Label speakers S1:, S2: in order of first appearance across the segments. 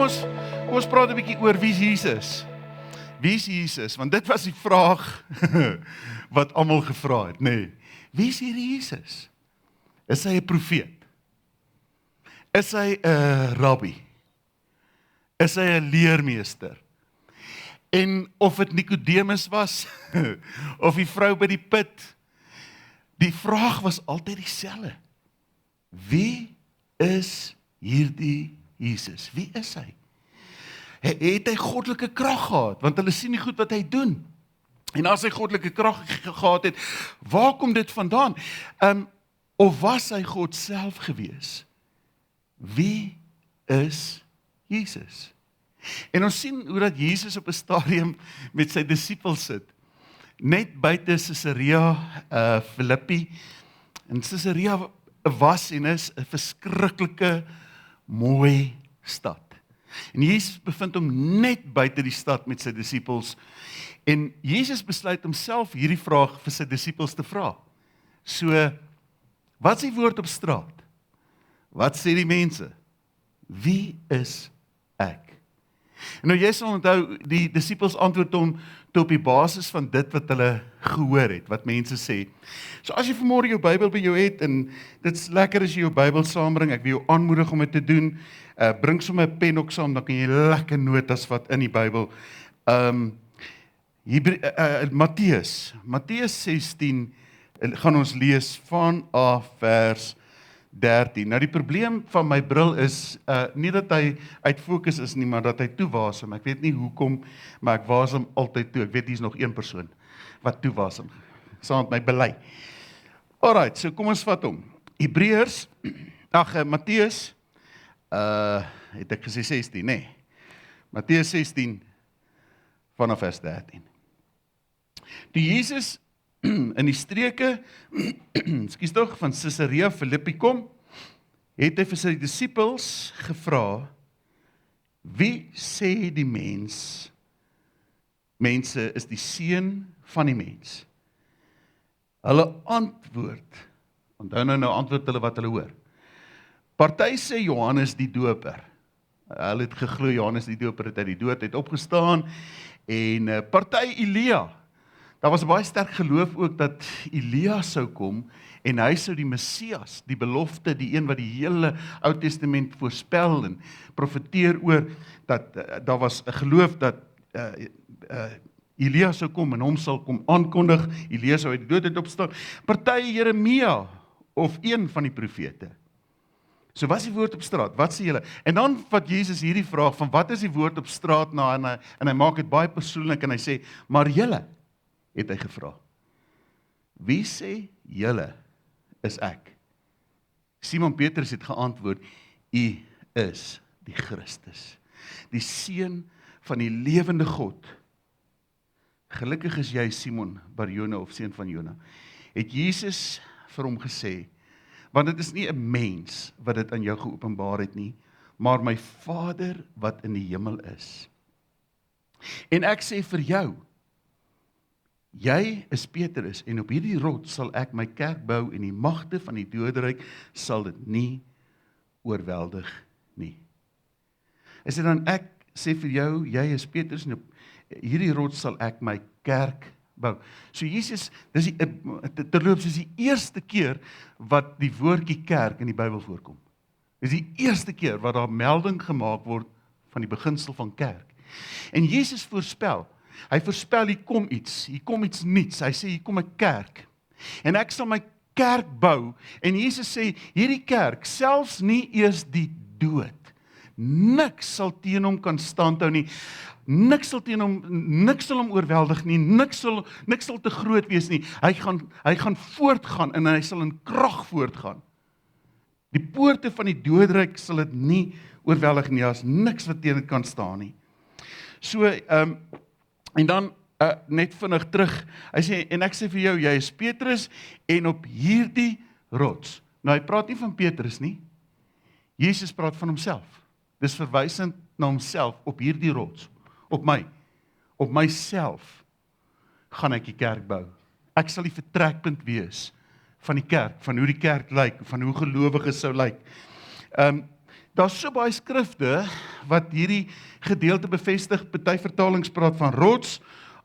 S1: kom ons praat 'n bietjie oor wie is Jesus. Wie is Jesus? Want dit was die vraag wat almal gevra het, nê. Wie is hierdie Jesus? Is hy 'n profeet? Is hy 'n rabbi? Is hy 'n leermeester? En of dit Nikodemus was, of die vrou by die put, die vraag was altyd dieselfde. Wie is hierdie Jesus? Wie is hy? Het hy goddelike krag gehad? Want hulle sien nie goed wat hy doen. En as hy goddelike krag gehad het, waar kom dit vandaan? Of was hy God self gewees? Wie is Jesus? En ons sien hoe dat Jesus op 'n stadium met sy disippels sit, net buite Caesarea Philippi. En Caesarea was en is 'n verskriklike mooi stad. En Jesus bevind hom net buite die stad met sy disippels. En Jesus besluit homself hierdie vraag vir sy disippels te vra. So, wat is die woord op straat? Wat sê die mense? Wie is ek? En nou jy sal onthou, die disippels antwoord hom op die basis van dit wat hulle gehoor het, wat mense sê. So as jy vanmôre jou Bybel by jou het, en dit is lekker as jy jou Bybel saambring, ek wil jou aanmoedig om dit te doen, bring sommer 'n pen ook saam, dan kan jy lekker notas vat in die Bybel. Matteus 16, gaan ons lees vanaf vers 13. Nou die probleem van my bril is, nie dat hy uit fokus is nie, maar dat hy toewasem. Ek weet nie hoekom, maar ek wasem altyd toe. Ek weet hier is nog een persoon wat toewasem, saam met my bely. Alright, so kom ons vat hom. Matteus, het ek gesê 16, nee. Matteus 16, vanaf vers 13. Toe Jesus in die streke, van Caesarea Philippi kom, het hy vir sy disippels gevra, wie sê die mense is die seun van die mens? Hulle antwoord, onthou nou antwoord hulle wat hulle hoor. Party sê Johannes die Doper. Hulle het geglo Johannes die Doper het uit die dood het opgestaan, en party Elia. Daar was baie sterk geloof ook dat Elia sou kom, en hy sou die Messias, die belofte, die een wat die hele Ou Testament voorspel en profeteer oor, dat daar was 'n geloof dat Elia sou kom en hom sal kom aankondig, Elia sou uit die dood het opstaan, party Jeremia, of een van die profete. So wat is die woord op straat? Wat sê julle? En dan vat Jesus hierdie vraag van wat is die woord op straat na, en hy maak dit baie persoonlik, en hy sê, maar julle, het hy gevra, wie sê julle is ek? Simon Petrus het geantwoord, u is die Christus, die seun van die lewende God. Gelukkig is jy Simon Barjona, of seun van Jona. Het Jesus vir hom gesê, want dit is nie 'n mens wat dit aan jou geopenbaar het nie, maar my Vader wat in die hemel is. En ek sê vir jou, jy is Petrus, en op hierdie rots sal ek my kerk bou, en die magte van die doderyk sal dit nie oorweldig nie. Hy sê dan, ek sê vir jou, jy is Petrus, en op hierdie rots sal ek my kerk bou. So Jesus, terloops, is die eerste keer wat die woordjie kerk in die Bybel voorkom. Dis die eerste keer wat daar melding gemaak word van die beginsel van kerk. En Jesus voorspel, hy voorspel, hier kom iets nuuts, hy sê, hier kom 'n kerk, en ek sal my kerk bou, en Jesus sê, hierdie kerk, selfs nie eers die dood, niks sal teen hom kan standhou nie, niks sal hom oorweldig nie, niks sal te groot wees nie, hy gaan voortgaan, en hy sal in krag voortgaan. Die poorte van die doodryk sal dit nie oorweldig nie, as niks wat teen dit kan staan nie. So, en dan net vinnig terug, hy sê, en ek sê vir jou, jy is Petrus, en op hierdie rots, nou hy praat nie van Petrus nie, Jesus praat van homself, dis verwysend na homself, op hierdie rots, op myself, gaan ek die kerk bou, ek sal die vertrekpunt wees, van die kerk, van hoe die kerk lyk, van hoe gelowiges sou lyk. Daar's so baie skrifte wat hierdie gedeelte bevestig. Party vertalings praat van rots,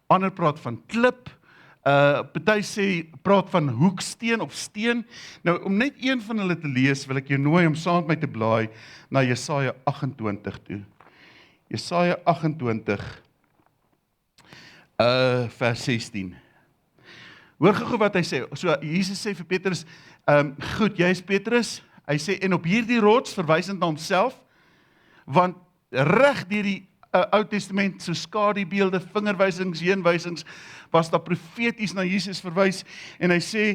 S1: ander praat van klip, party sê praat van hoeksteen of steen. Nou om net een van hulle te lees, wil ek jou nooi om saam met my te blaai na Jesaja 28 toe. Jesaja 28 vers 16. Hoor gou wat hy sê. So Jesus sê vir Petrus, goed, jy is Petrus. Hy sê, en op hierdie rots, verwysend na homself, want reg deur die Ou Testament, so skadubeelde, vingerwysings, heenwysings, was daar profeties na Jesus verwys, en hy sê,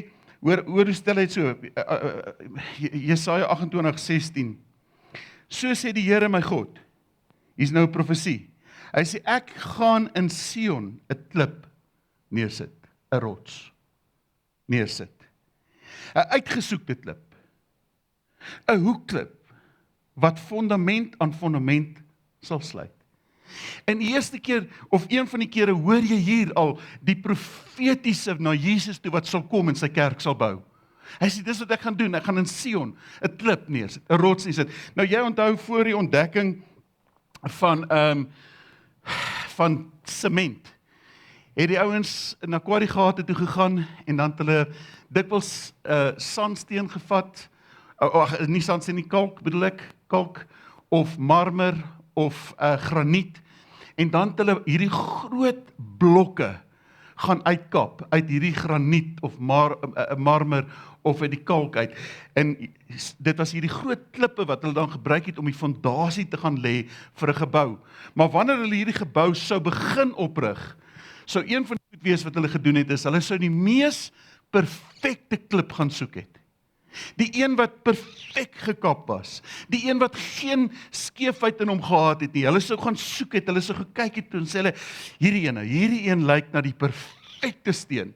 S1: hoor hoe stel hy het so, Jesaja 28:16, so sê die Here my God, hier's nou 'n profesie, hy sê, ek gaan in Sion 'n klip neersit, 'n rots neersit, 'n uitgesoekte klip, 'n hoekklip, wat fondament aan fondament sal sluit. En die eerste keer, of een van die kere, hoor jy hier al die profetiese na Jesus toe wat sal kom en sy kerk sal bou. Hy sê, dis wat ek gaan doen, ek gaan in Sion 'n klip neersit, 'n rots neersit. Nou jy onthou voor die ontdekking van sement, het die ouens na kwarriegate toe gegaan en dan het hulle dikwels sandsteen gevat, nie sandsteen nie, kalk bedoel ek, kalk of marmer of graniet, en dan het hulle hierdie groot blokke gaan uitkap uit hierdie graniet of marmer of uit die kalk uit. En dit was hierdie groot klippe wat hulle dan gebruik het om die fondasie te gaan lê vir 'n gebou. Maar wanneer hulle hierdie gebou sou begin oprig, sou een van die goed wees wat hulle gedoen het, is hulle sou die mees perfekte klip gaan soek het. Die een wat perfek gekap was, die een wat geen skeefheid in hom gehad het nie, hulle sou gaan soek het, hulle sou gekyk het en sê hulle, hierdie een lyk na die perfekte steen.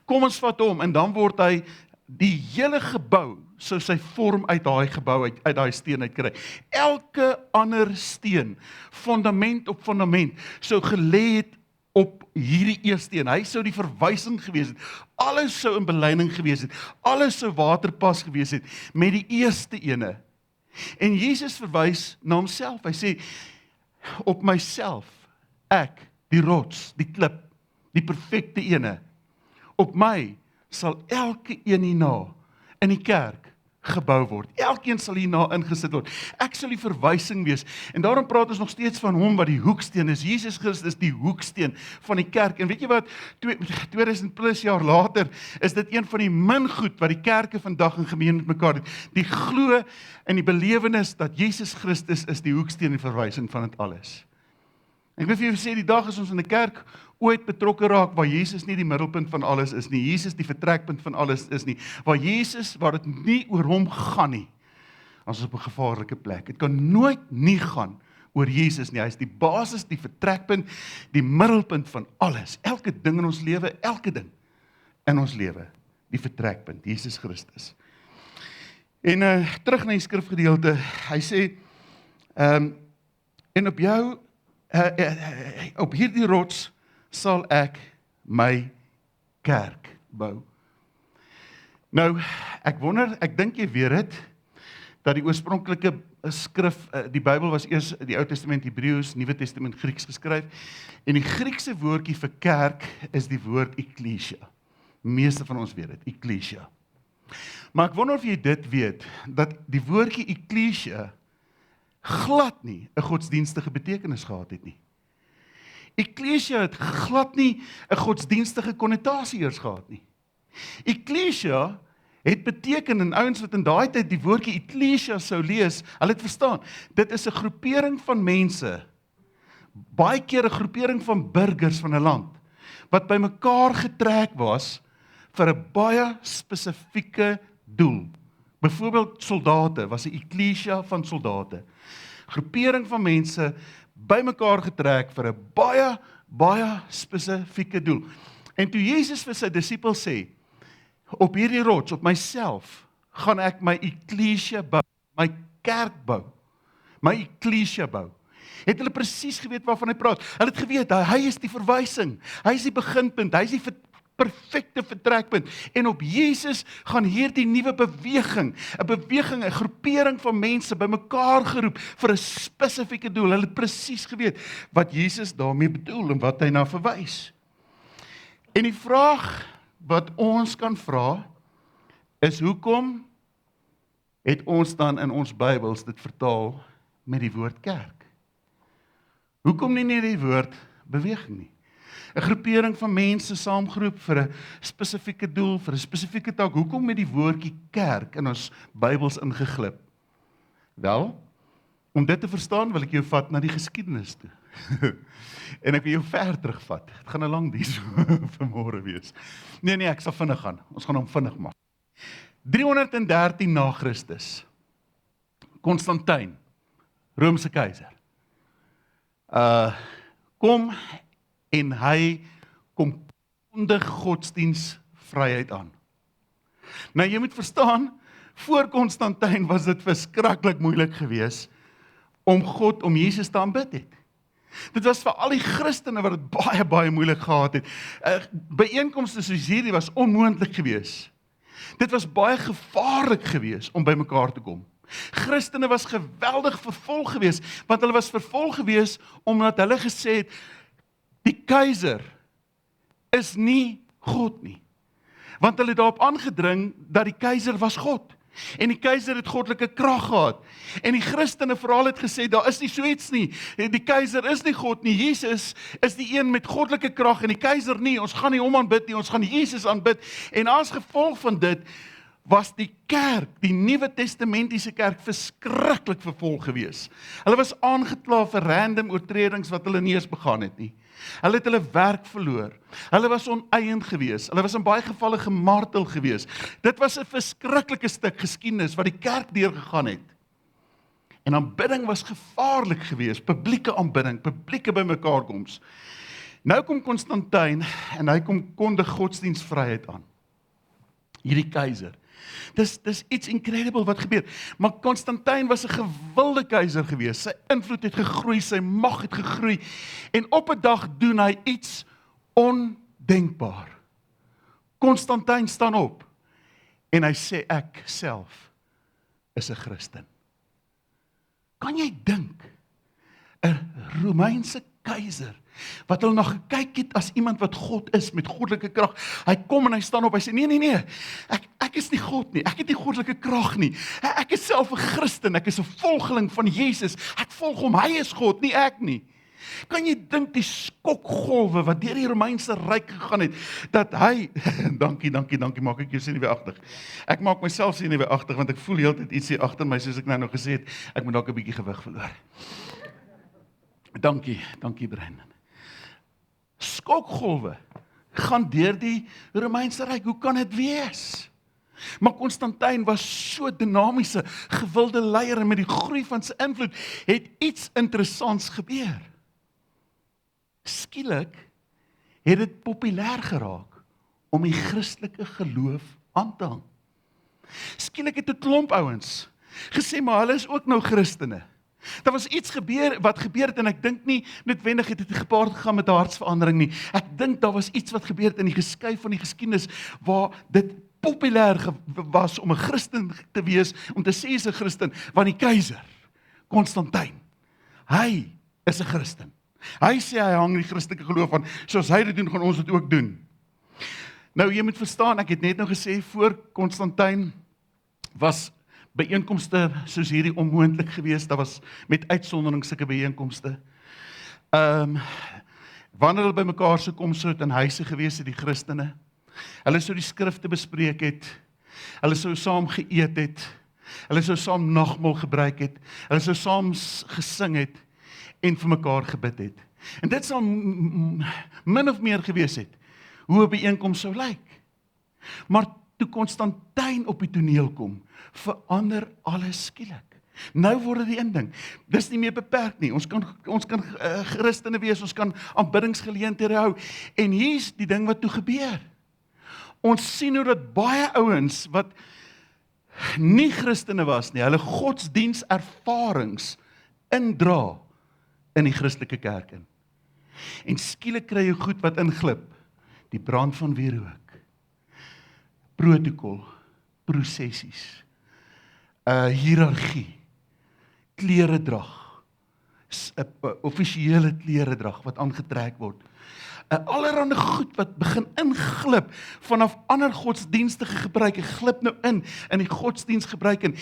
S1: Kom ons vat hom, en dan word hy die hele gebou, sou sy vorm uit daai gebou, uit daai steen uitkry. Elke ander steen, fondament op fondament, sou gelê het op hierdie eerste een. Hy sou die verwysing gewees het. Alles sou in belyning gewees het. Alles sou waterpas gewees het met die eerste ene. En Jesus verwys na homself. Hy sê, op myself, ek, die rots, die klip, die perfekte ene. Op my sal elke een hierna in die kerk gebou word. Elkeen sal hierna ingesit word. Ek sal die verwysing wees. En daarom praat ons nog steeds van hom wat die hoeksteen is. Jesus Christus die hoeksteen van die kerk. En weet jy wat, 2000 plus jaar later, is dit een van die min goed wat die kerke vandag in gemeen met mekaar het. Die glo en die belewenis dat Jesus Christus is die hoeksteen en verwysing van dit alles. Ek wil vir julle sê, die dag as ons in 'n kerk ooit betrokke raak, waar Jesus nie die middelpunt van alles is nie, Jesus die vertrekpunt van alles is nie, waar dit nie oor hom gaan nie, ons is op 'n gevaarlike plek. Dit kan nooit nie gaan oor Jesus nie. Hy is die basis, die vertrekpunt, die middelpunt van alles. Elke ding in ons lewe, elke ding in ons lewe, die vertrekpunt, Jesus Christus. En terug na die skrifgedeelte, hy sê, en op jou, op hierdie rots sal ek my kerk bou. Nou, ek dink jy weet het, dat die oorspronklike skrif, die Bybel was eers die Ou Testament Hebreëus, Nuwe Testament Grieks geskryf, en die Griekse woordjie vir kerk is die woord ekklesia. Meeste van ons weet dit, ekklesia. Maar ek wonder of jy dit weet, dat die woordjie ekklesia glad nie 'n godsdienstige betekenis gehad het nie. Ekklesia het glad nie 'n godsdienstige konnotasie eers gehad nie. Ekklesia het beteken, en ouens wat in daai tyd die woordjie ekklesia sou lees, hulle het verstaan, dit is 'n groepering van mense, baie keer 'n groepering van burgers van 'n land, wat bymekaar getrek was vir 'n baie spesifieke doel. Byvoorbeeld soldate, was 'n ekklesia van soldate. Groepering van mense bymekaar getrek vir 'n baie spesifieke doel. En toe Jesus vir sy disippels sê, op hierdie rots, op myself, gaan ek my ekklesia bou, my kerk bou, my ekklesia bou. Het hulle presies geweet waarvan hy praat. Hulle het geweet, hy is die verwysing, hy is die beginpunt, hy is die perfekte vertrekpunt. En op Jesus gaan hierdie nuwe beweging, 'n groepering van mense bymekaar geroep vir 'n spesifieke doel. Hulle het presies geweet wat Jesus daarmee bedoel en wat hy na verwys. En die vraag wat ons kan vra is, hoekom het ons dan in ons Bybels dit vertaal met die woord kerk? Hoekom nie net die woord beweging nie? 'n groepering van mense saamgeroep vir 'n spesifieke doel, vir 'n spesifieke taak. Hoekom met die woordjie kerk in ons Bybels ingeglip? Wel, om dit te verstaan wil ek jou vat na die geskiedenis toe. En ek wil jou ver terugvat. Dit gaan 'n lang dies vanmôre wees. Nee, ek sal vinnig gaan. Ons gaan hom vinnig maak. 313 na Christus. Konstantin, Romeinse keiser. Kom en hy kom kondig godsdienstvryheid aan. Nou jy moet verstaan, voor Konstantin was dit verskriklik moeilik geweest om Jesus te aanbid het. Dit was vir al die Christene wat dit baie moeilik gehad het. Byeenkomste soos hierdie was onmoontlik geweest. Dit was baie gevaarlik geweest om by mekaar te kom. Christene was geweldig vervolg geweest, want hulle was vervolg geweest omdat hulle gesê het, die keiser is nie God nie. Want hulle het daarop aangedring dat die keiser was God. En die keiser het goddelike krag gehad. En die Christene veral het gesê, daar is nie so iets nie. Die keiser is nie God nie. Jesus is die een met goddelike krag en die keiser nie. Ons gaan nie hom aanbid nie, ons gaan Jesus aanbid. En as gevolg van dit was die kerk, die Nuwe Testamentiese kerk, verskriklik vervolg gewees. Hulle was aangekla vir random oortredings wat hulle nie eens begaan het nie. Hulle het hulle werk verloor. Hulle was oneiend gewees. Hulle was in baie gevalle gemartel gewees. Dit was 'n verskriklike stuk geskiedenis wat die kerk deurgegaan het. En aanbidding was gevaarlik gewees, publieke aanbidding, publieke bymekaarkoms. Nou kom Konstantin en hy kom kondig godsdienstvryheid aan. Hierdie keiser. Dis iets incredible wat gebeur. Maar Konstantin was 'n gewilde keiser gewees. Sy invloed het gegroei, sy mag het gegroei. En op 'n dag doen hy iets ondenkbaar. Konstantin staan op en hy sê, ek self is 'n Christen. Kan jy dink, 'n Romeinse keiser, wat hulle na gekyk het as iemand wat God is, met goddelike krag, hy kom en hy staan op, hy sê, nee, ek is nie God nie, ek het nie goddelike krag nie, ek is self 'n Christen, ek is 'n volgeling van Jesus, ek volg hom, hy is God, nie ek nie. Kan jy dink die skokgolwe wat deur die Romeinse ryk gegaan het, dat hy, dankie, maak ek jou senuweeagtig. Ek maak myself senuweeagtig, want ek voel heeltyd iets hier agter my, soos ek nou gesê het, ek moet dalk 'n bietjie gewig verloor. Dankie Brandon. Skokgolwe gaan deur die Romeinse ryk, hoe kan dit wees? Maar Konstantin was so dinamiese, gewilde leier en met die groei van sy invloed het iets interessants gebeur. Skielik het dit populêr geraak om die Christelike geloof aan te hang. Skielik het 'n klomp ouens gesê, maar hulle is ook nou Christene. Daar was iets wat gebeur het en ek dink nie noodwendig het dit gepaard gegaan met 'n hartsverandering nie. Ek dink daar was iets wat gebeur het in die geskuif van die geskiedenis waar dit populêr was om 'n Christen te wees, om te sê jy's 'n Christen, want die keiser, Konstantin, hy is 'n Christen. Hy sê hy hang die Christelike geloof aan, soos hy dit doen, gaan ons dit ook doen. Nou jy moet verstaan, ek het net nou gesê, voor Konstantin was byeenkomste soos hierdie onmoontlik geweest, daar was met uitsondering sulke byeenkomste. Wanneer hulle by mekaar sou kom, sou dit in huise gewees het, die Christene. Hulle sou die skrifte bespreek het, hulle sou saam geëet het, hulle sou saam nagmaal gebruik het, hulle sou saam gesing het en vir mekaar gebid het. En dit sal min of meer gewees het hoe 'n byeenkoms sou lyk. Maar toe Konstantin op die toneel kom, verander alles skielik. Nou word dit die een ding. Dis nie meer beperk nie. Ons kan Christene wees, ons kan aanbiddingsgeleenthede hou. En hier's die ding wat toe gebeur. Ons sien hoe dat baie ouens wat nie Christene was nie, hulle godsdienstervarings indra in die Christelike kerk in. En skielik kry jy goed wat inglip die brand van wierook, protokol, prosessies, hiërargie, kleredrag, 'n offisiële kleredrag wat aangetrek word. Allerhande goed wat begin inglip vanaf ander godsdienstige gebruik. Ek glip nou in die godsdienst gebruik en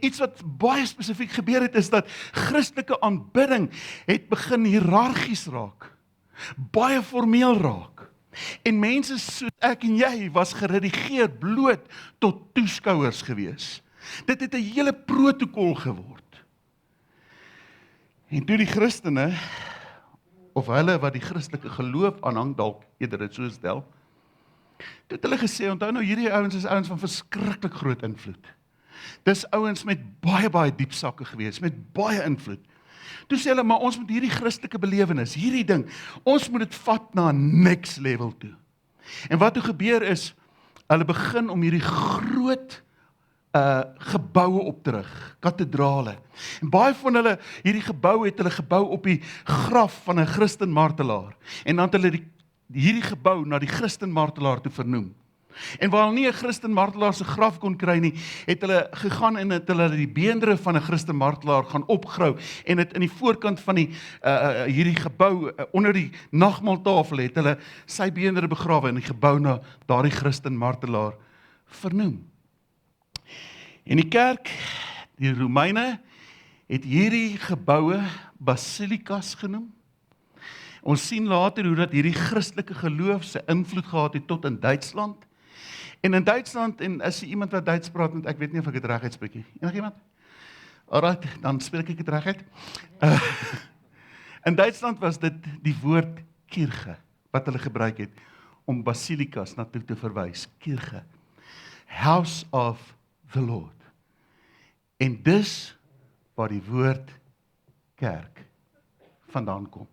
S1: iets wat baie spesifiek gebeur het is dat Christelike aanbidding het begin hiërargies raak, baie formeel raak. En mense soos ek en jy was geredigeer bloot tot toeskouers gewees. Dit het 'n hele protokol geword. En toe die Christene, of hulle wat die Christelike geloof aanhang, dalk eerder dit so stel, toe het hulle gesê, onthou nou hierdie ouens is ouens van verskriklik groot invloed. Dis ouens met baie diep sakke gewees, met baie invloed. Toe sê hulle, maar ons moet hierdie Christelike belewenis, hierdie ding, ons moet dit vat na 'n next level toe. En wat toe gebeur is, hulle begin om hierdie groot geboue op te rig, kathedrale. En baie van hulle, hierdie gebou het hulle gebou op die graf van 'n Christen martelaar. En dan het hulle hierdie gebou na die Christen martelaar toe vernoem. En waar hulle nie 'n Christen martelaar se graf kon kry nie, het hulle gegaan en het hulle die beendere van 'n Christen martelaar gaan opgrou en het in die voorkant van die hierdie gebou onder die nagmaaltafel het hulle sy beendere begrawe in die gebou na daardie Christen martelaar vernoem. En die kerk, die Romeine, het hierdie geboue basilikas genoem. Ons sien later hoe dat hierdie Christelike geloof sy invloed gehad het tot in Duitsland. En in Duitsland, en as jy iemand wat Duits praat, want ek weet nie of ek dit reg uitspreek nie. Enigiemand? Alright, dan spreek ek dit reg uit. In Duitsland was dit die woord Kirche, wat hulle gebruik het, om basilikas na toe te verwys. Kirche. House of the Lord. En dis waar die woord kerk vandaan kom.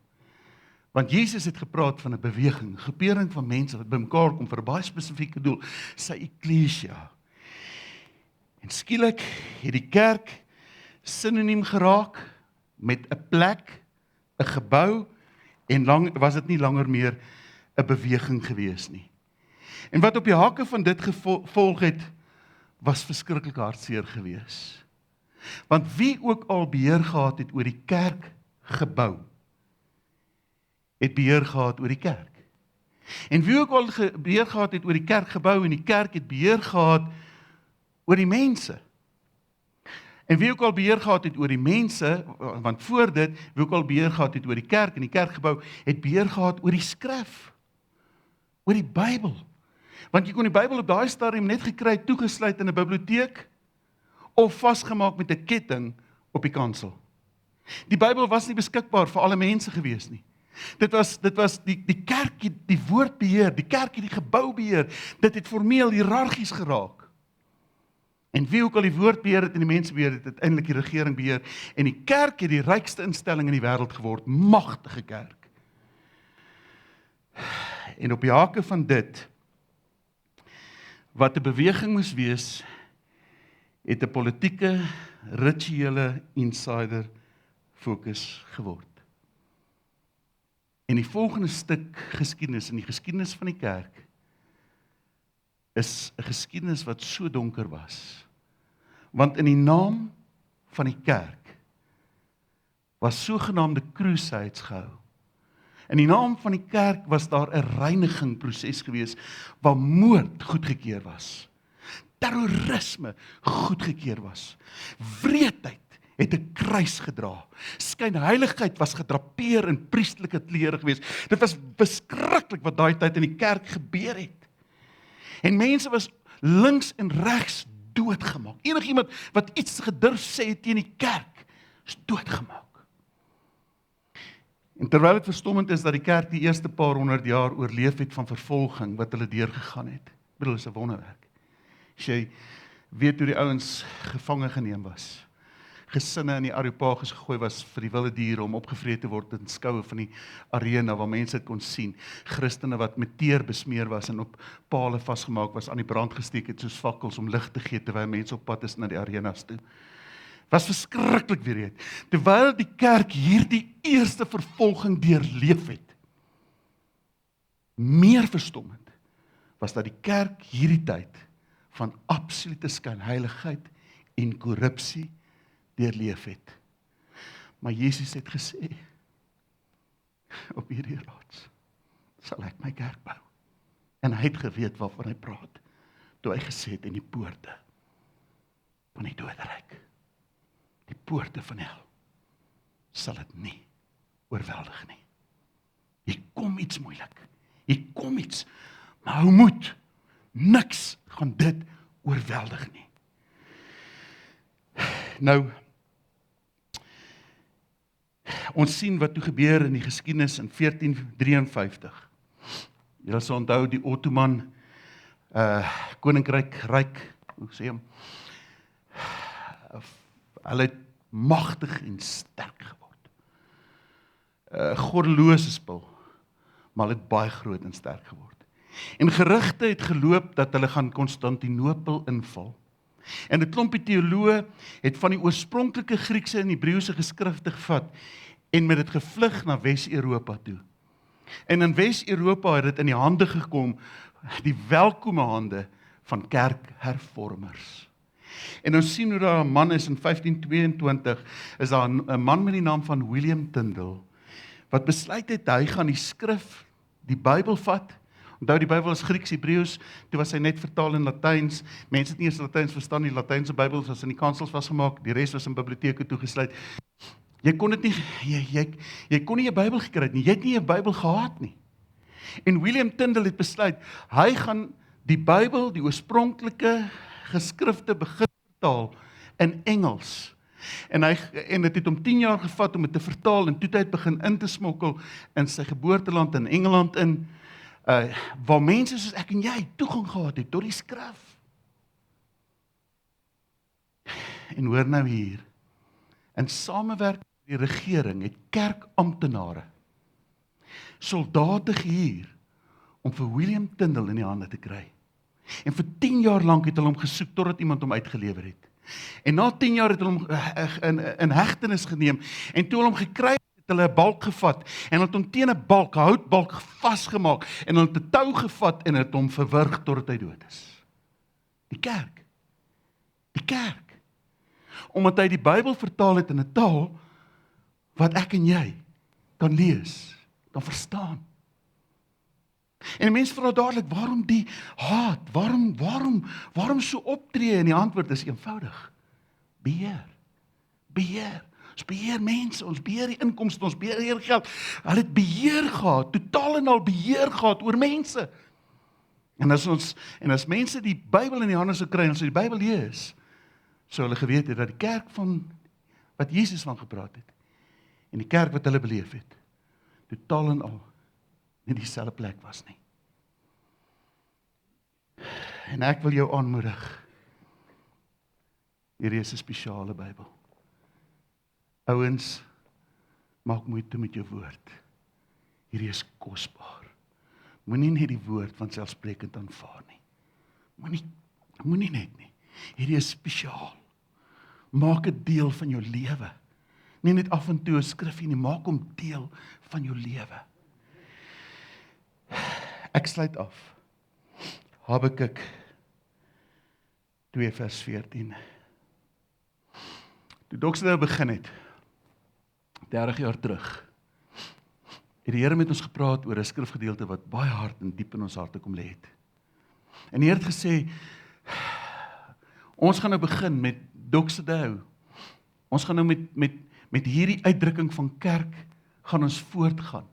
S1: Want Jesus het gepraat van 'n beweging, groepering van mense wat bymekaar kom vir 'n baie spesifieke doel, sy eklesia. En skielik het die kerk sinoniem geraak met 'n plek, 'n gebou, en was dit nie langer meer 'n beweging gewees nie. En wat op die hakke van dit gevolg het, was verskriklik hartseer gewees. Want wie ook al beheer gehad het oor die kerkgebou, het beheer gehad oor die kerk. En wie ook al beheer gehad het oor die kerkgebou en die kerk het beheer gehad oor die mense. En wie ook al beheer gehad het oor die mense, want voor dit, wie ook al beheer gehad het oor die kerk en die kerkgebou, het beheer gehad oor die skrif, oor die Bybel. Want jy kon die Bybel op daai stadium net gekry, toegesluit in 'n biblioteek, of vasgemaak met 'n ketting op die kansel. Die Bybel was nie beskikbaar vir alle mense gewees nie. Dit was die kerk het die woord beheer, die kerk het die gebou beheer, dit het formeel hiërargies geraak. En wie ook al die woord beheer het en die mense beheer het, uiteindelik die regering beheer, en die kerk het die rykste instelling in die wêreld geword, magtige kerk. En op die hake van dit, wat 'n beweging moes wees, het 'n politieke, rituele insider fokus geword. En die volgende stuk geskiedenis, in die geskiedenis van die kerk, is 'n geskiedenis wat so donker was. Want in die naam van die kerk was sogenaamde crusades gehou. In die naam van die kerk was daar 'n reinigingproses gewees waar moord goedgekeur was. Terrorisme goedgekeur was. Wreedheid het 'n kruis gedra. Skynheiligheid was gedrapeer in priestelike klere gewees. Dit was beskruiklik wat daai tyd in die kerk gebeur het. En mense was links en regs doodgemaak. Enigiemand wat iets gedurf sê teen die kerk, is doodgemaak. En terwyl dit verstommend is dat die kerk die eerste paar 100 jaar oorleef het van vervolging wat hulle deurgegaan het. Ek bedoel, is 'n wonderwerk. As jy weet hoe die ouens gevange geneem was, gesinne in die Areopagus gegooi was vir die wilde diere om opgevreet te word in skoue van die arena waar mense dit kon sien, Christene wat met teer besmeer was en op pale vasgemaak was, aan die brand gesteek het soos fakkels om lig te gee terwyl mense op pad is na die arenas toe. Was verskriklik wreed. Terwyl die kerk hierdie eerste vervolging deurleef het, meer verstommend, was dat die kerk hierdie tyd van absolute skynheiligheid en korrupsie deurleef het. Maar Jesus het gesê, op hierdie rots sal ek my kerk bou. En hy het geweet waarvan hy praat, toe hy gesê het in die poorte van die doderyk, die poorte van hel, sal dit nie oorweldig nie. Hier kom iets moeilik, hier kom iets, maar hou moed, niks gaan dit oorweldig nie. Nou, ons sien wat toe gebeur in die geskiedenis in 1453. Julle sal onthou die Ottoman koninkryk, ryk, hoe sê hom, hulle het magtig en sterk geword. Goddelose spul, maar hulle het baie groot en sterk geword. En gerugte het geloop dat hulle gaan Konstantinopel inval. En 'n klompie teoloë het van die oorspronklike Griekse en Hebreëse geskrifte gevat en met dit gevlug na Wes-Europa toe. En in Wes-Europa het dit in die hande gekom, die welkome hande van kerkhervormers. En ons sien hoe daar 'n man is in 1522, is daar 'n man met die naam van William Tyndale, wat besluit het, hy gaan die skrif, die Bybel vat. Onthou, die Bybel is Grieks, Hebreëus, toe was hy net vertaal in Latyns. Mense het nie eens Latyns verstaan, die Latynse Bybel was in die kansels vasgemaak, die res was in biblioteke toegesluit. Jy kon dit nie, jy kon nie 'n Bybel gekry het nie, jy het nie 'n Bybel gehad nie. En William Tyndale het besluit, hy gaan die Bybel, die oorspronklike geskrifte begin vertaal in Engels. En dit het hom 10 jaar gevat om dit te vertaal, en toe het hy begin in te smokkel in sy geboorteland in Engeland in, waar mense soos ek en jy toegang gehad het tot die skrif. En hoor nou hier, in samewerking met die regering het kerkamptenare soldate gehuur om vir William Tyndale in die hande te kry. En vir 10 jaar lank het hulle hom gesoek totdat iemand hom uitgelewer het. En na 10 jaar het hulle hom in hegtenis geneem, en toe hulle hom gekry het hulle 'n balk gevat, en hulle het hom teen 'n balk, 'n houtbalk vasgemaak, en hulle het 'n tou gevat en het hom verwrig totdat hy dood is. Die kerk. Omdat hy die Bybel vertaal het in 'n taal wat ek en jy kan lees, kan verstaan. En die mens vra dadelik, waarom die haat? Waarom so optree? En die antwoord is eenvoudig. Beheer. Ons beheer mense, ons beheer die inkomste, ons beheer geld. Hulle het beheer gehad, totaal en al beheer gehad oor mense. En as mense die Bybel in die hande sou kry, en as hulle die Bybel lees, sou hulle geweet het dat die kerk van wat Jesus van gepraat het, en die kerk wat hulle beleef het, totaal en al nie dieselfde plek was nie. En ek wil jou aanmoedig, hierdie is 'n spesiale Bybel. Ouens, maak moeite met jou woord. Hierdie is kosbaar. Moenie net die woord van selfsprekend aanvaar nie. Moenie net nie. Hierdie is spesiaal. Maak dit deel van jou lewe. Nie net af en toe 'n skrifgie nie, maak hom deel van jou lewe. Ek sluit af. Habakuk 2 vers 14. Toe Doxdale begin het, 30 jaar terug, het die Here met ons gepraat oor 'n skrifgedeelte wat baie hard en diep in ons harte kom lê het. En die Here het gesê, ons gaan nou begin met Doxdale. Ons gaan nou met hierdie uitdrukking van kerk gaan ons voortgaan.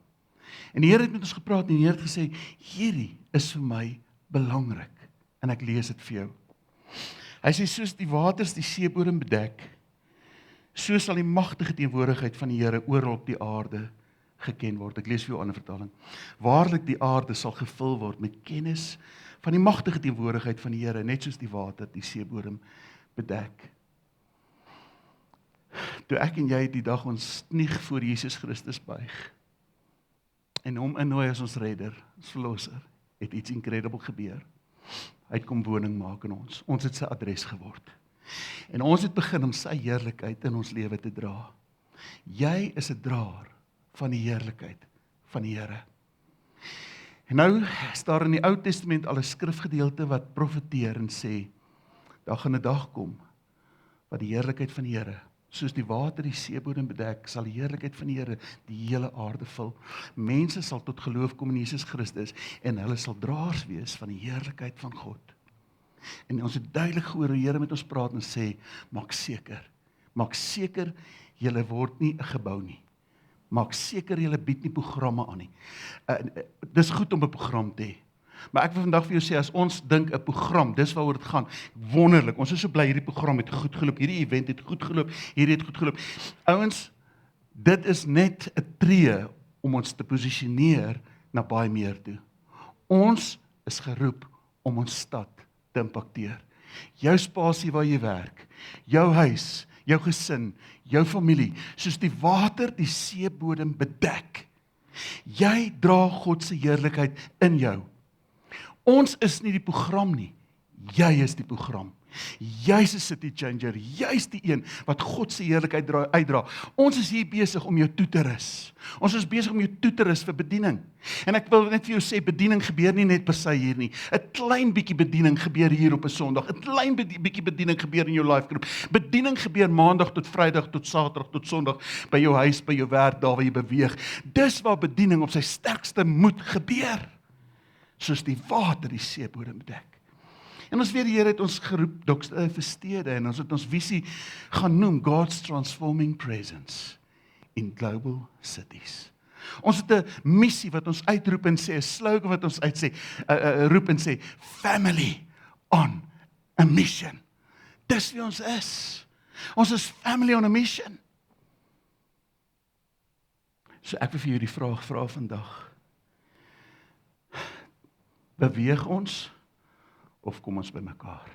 S1: En die Here het met ons gepraat en die Here het gesê, hierdie is vir my belangrik. En ek lees dit vir jou. Hy sê, soos die waters die seebodem bedek, so sal die magtige teenwoordigheid van die Here oral op die aarde geken word. Ek lees vir jou 'n ander vertaling. Waarlik die aarde sal gevul word met kennis van die magtige teenwoordigheid van die Here, net soos die water die seebodem bedek. Toe ek en jy die dag ons knie voor Jesus Christus buig en hom innooi as ons redder, ons verlosser, het iets incredible gebeur. Hy het kom woning maak in ons. Ons het sy adres geword. En ons het begin om sy heerlikheid in ons lewe te dra. Jy is 'n draer van die heerlikheid van die Here. En nou is daar in die Ou Testament al 'n skrifgedeelte wat profeteer en sê, daar gaan 'n dag kom, wat die heerlikheid van die Here, soos die water die seebodem bedek, sal die heerlikheid van die Here die hele aarde vul. Mense sal tot geloof kom in Jesus Christus, en hulle sal draers wees van die heerlikheid van God. En ons het duidelik gehoor hoe die Here met ons praat en sê, maak seker, julle word nie 'n gebou nie. Maak seker, julle bied nie programme aan nie. Dis goed om 'n program te hê. Maar ek wil vandag vir jou sê, as ons dink 'n program, dis waaroor dit gaan, wonderlik, ons is so bly, hierdie program het goed geloop, hierdie event het goed geloop, hierdie het goed geloop. Ouens, dit is net 'n tree om ons te posisioneer na baie meer toe. Ons is geroep om ons stad te impakteer. Jou spasie waar jy werk, jou huis, jou gesin, jou familie, soos die water die seebodem bedek. Jy dra God se heerlikheid in jou. Ons is nie die program nie, jy is die program. Jy's 'n city changer, jy's die een wat God se heerlikheid uitdra. Ons is hier besig om jou toe te rus. Ons is besig om jou toe te rus vir bediening. En ek wil net vir jou sê, bediening gebeur nie net per se hier nie. 'n Klein bietjie bediening gebeur hier op 'n Sondag. 'n Klein bietjie bediening gebeur in jou life groep. Bediening gebeur Maandag tot Vrydag tot Saterdag tot Sondag by jou huis, by jou werk, daar waar jy beweeg. Dis waar bediening op sy sterkste moet gebeur. Soos die water die seebodem bedek. En ons weet die Here het ons geroep vir stede, en ons het ons visie gaan noem God's Transforming Presence in Global Cities. Ons het 'n missie wat ons uitroep en sê, 'n slogan wat ons roep en sê, Family on a Mission. Dis wie ons is. Ons is family on a mission. So ek wil vir julle die vraag vra vandag. Beweeg ons of kom ons by mekaar?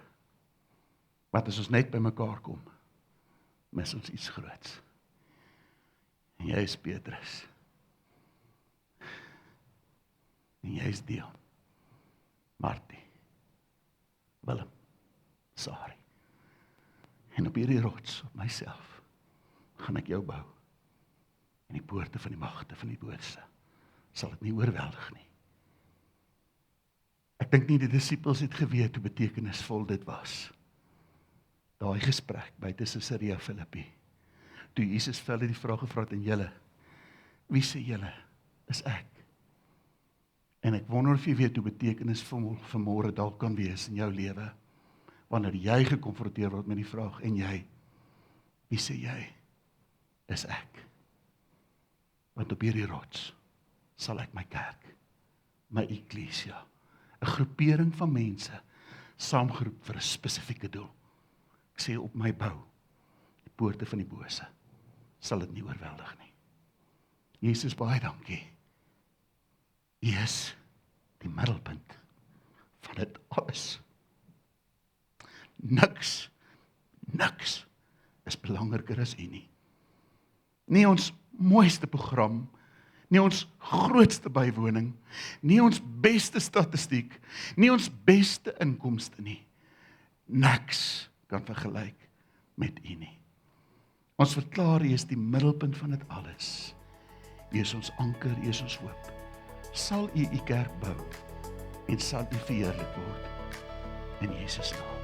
S1: Wat as ons net by mekaar kom, mis ons iets groots. En jy is Petrus. En jy is Dion, Martie, Willem, Sari. En op hierdie rots, op myself, gaan ek jou bou. En die poorte van die magte van die bose sal dit nie oorweldig nie. Ek dink nie die disippels het geweet hoe betekenisvol dit was. Daai gesprek by Caesarea Philippi. Toe Jesus vir hulle die vraag gevra het, en julle, wie sê julle is ek? En ek wonder of jy weet hoe betekenisvol vanmôre dalk kan wees in jou lewe, wanneer jy gekonfronteer word met die vraag, en jy, wie sê jy is ek? Want op hierdie rots sal ek my kerk, my eklesia, 'n groepering van mense, saamgeroep vir 'n spesifieke doel. Ek sê op my bou, die poorte van die bose, sal dit nie oorweldig nie. Jesus, baie dankie. U is die middelpunt van dit alles. Niks is belangriker as U nie. Nie ons mooiste program, nie ons grootste bywoning, nie ons beste statistiek, nie ons beste inkomste nie. Niks kan vergelyk met U nie. Ons verklaar U is die middelpunt van dit alles. U is ons anker, U is ons hoop. Sal U U kerk bou en sal U verheerlik word in Jesus naam.